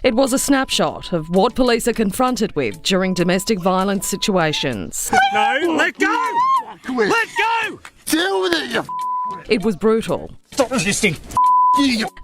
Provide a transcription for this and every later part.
It was a snapshot of what police are confronted with during domestic violence situations. No, let go! Let go! Deal with it, you It was brutal, Stop resisting.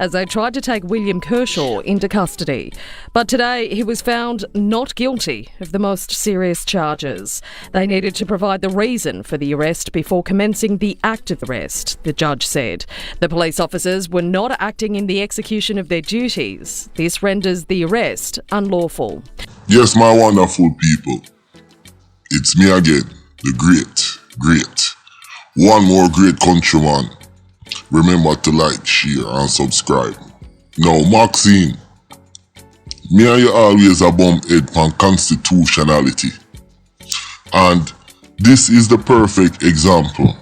as they tried to take William Kershaw into custody. But today he was found not guilty of the most serious charges. They needed to provide the reason for the arrest before commencing the act of arrest, the judge said. The police officers were not acting in the execution of their duties. This renders the arrest unlawful. Yes, my wonderful people. It's me again, the great. One more great countryman. Remember to like, share and subscribe. Now, Maxine, me and you always a bum head on constitutionality. And this is the perfect example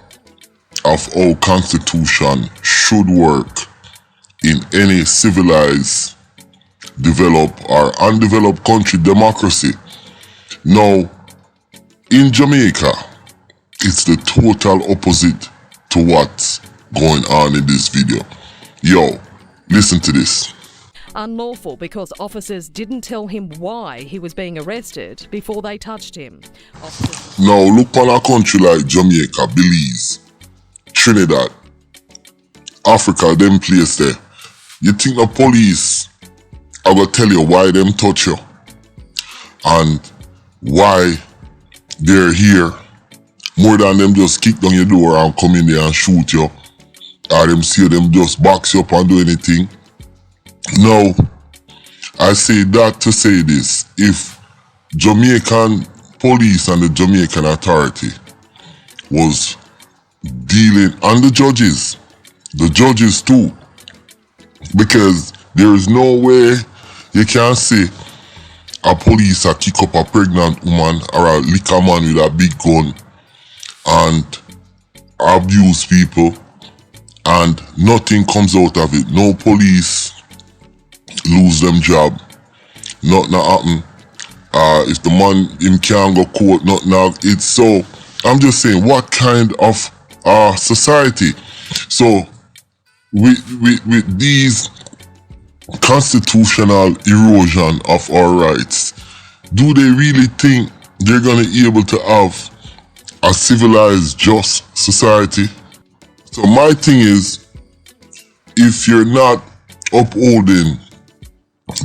of how constitution should work in any civilized, developed or undeveloped country democracy. Now, in Jamaica, it's the total opposite to what's going on in this video. Yo, listen to this. Unlawful because officers didn't tell him why he was being arrested before they touched him. Now look on a country like Jamaica, Belize, Trinidad, Africa, them place there. You think the police are gonna tell you why them touch you and why they're here more than them just kick down your door and come in there and shoot you, or them see them just box you up and do anything? No, I say that to say this. If Jamaican police and the Jamaican authority was dealing, and the judges too, because there is no way you can say a police a kick up a pregnant woman or a liquor man with a big gun and abuse people and nothing comes out of it. No police lose them job. Nothing happen. If the man him can't go court, nothing. It's so. I'm just saying, what kind of society? So with these constitutional erosion of our rights, do they really think they're gonna be able to have a civilized, just society? So my thing is, if you're not upholding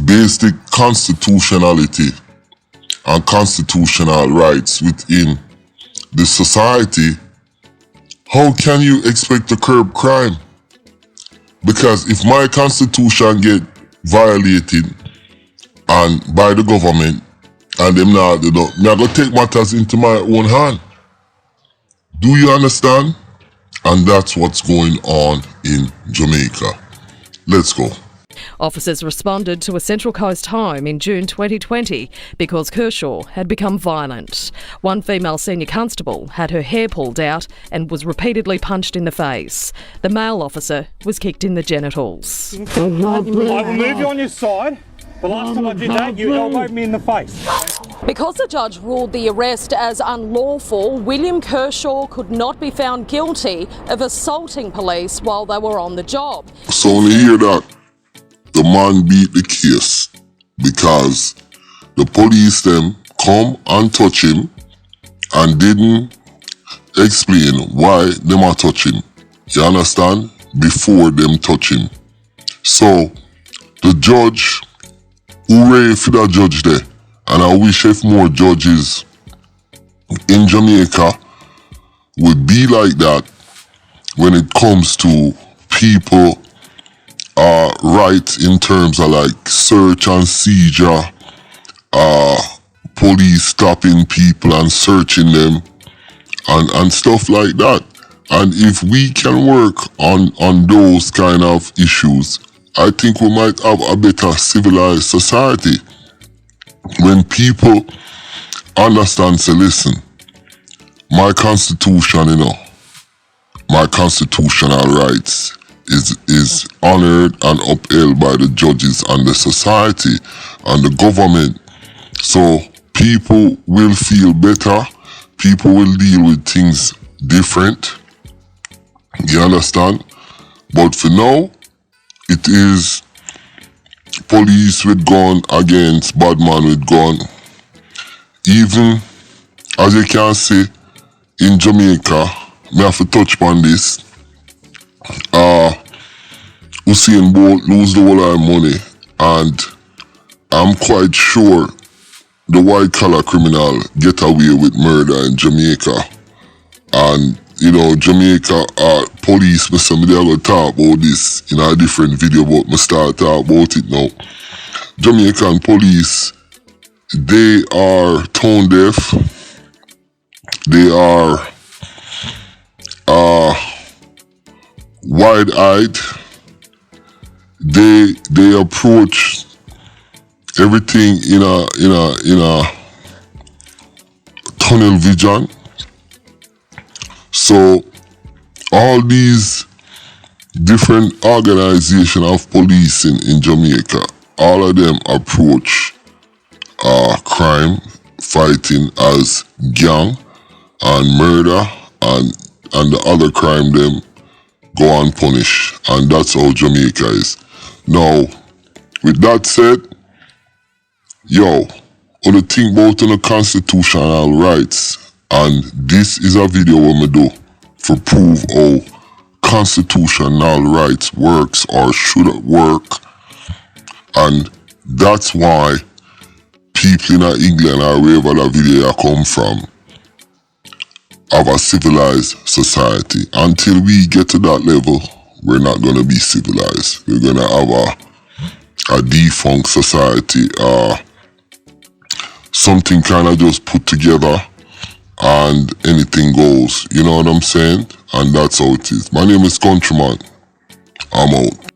basic constitutionality and constitutional rights within the society, how can you expect to curb crime? Because if my constitution get violated and by the government and them not, me I go take matters into my own hand. Do you understand? And that's what's going on in Jamaica. Let's go. Officers responded to a Central Coast home in June 2020 because Kershaw had become violent. One female senior constable had her hair pulled out and was repeatedly punched in the face. The male officer was kicked in the genitals. I will move you on your side. The last time I did that, you elbowed me in the face. Because the judge ruled the arrest as unlawful, William Kershaw could not be found guilty of assaulting police while they were on the job. So when you hear that, the man beat the case because the police them come and touch him and didn't explain why them are touching. You understand? Before them touch him. So the judge, hooray for the judge there. And I wish if more judges in Jamaica would be like that when it comes to people rights in terms of like search and seizure, police stopping people and searching them and stuff like that. And if we can work on those kind of issues, I think we might have a better civilized society. When people understand, say, listen, my constitution, my constitutional rights is honored and upheld by the judges and the society and the government. So people will feel better. People will deal with things different. You understand? But for now, it is police with gun against bad man with gun. Even, as you can see, in Jamaica, me have to touch on this. Usain Bolt lose the whole of money, and I'm quite sure the white collar criminal get away with murder in Jamaica. And you know, Jamaica police, me say me they are gonna talk about this in a different video, but me start talk about it now. Jamaican police, they are tone deaf. They are wide-eyed. They approach everything in a tunnel vision. So all these different organizations of police in Jamaica, all of them approach crime fighting as gang and murder and the other crime them go unpunished, and that's how Jamaica is. Now, with that said, yo, when you think about the constitutional rights, and this is a video where me do for prove how constitutional rights works or should work, and that's why people in England or wherever that video come from have a civilized society. Until we get to that level, we're not gonna be civilized. We're gonna have a defunct society, something kind of just put together and anything goes. You know what I'm saying? And that's how it is. My name is Countryman. I'm out.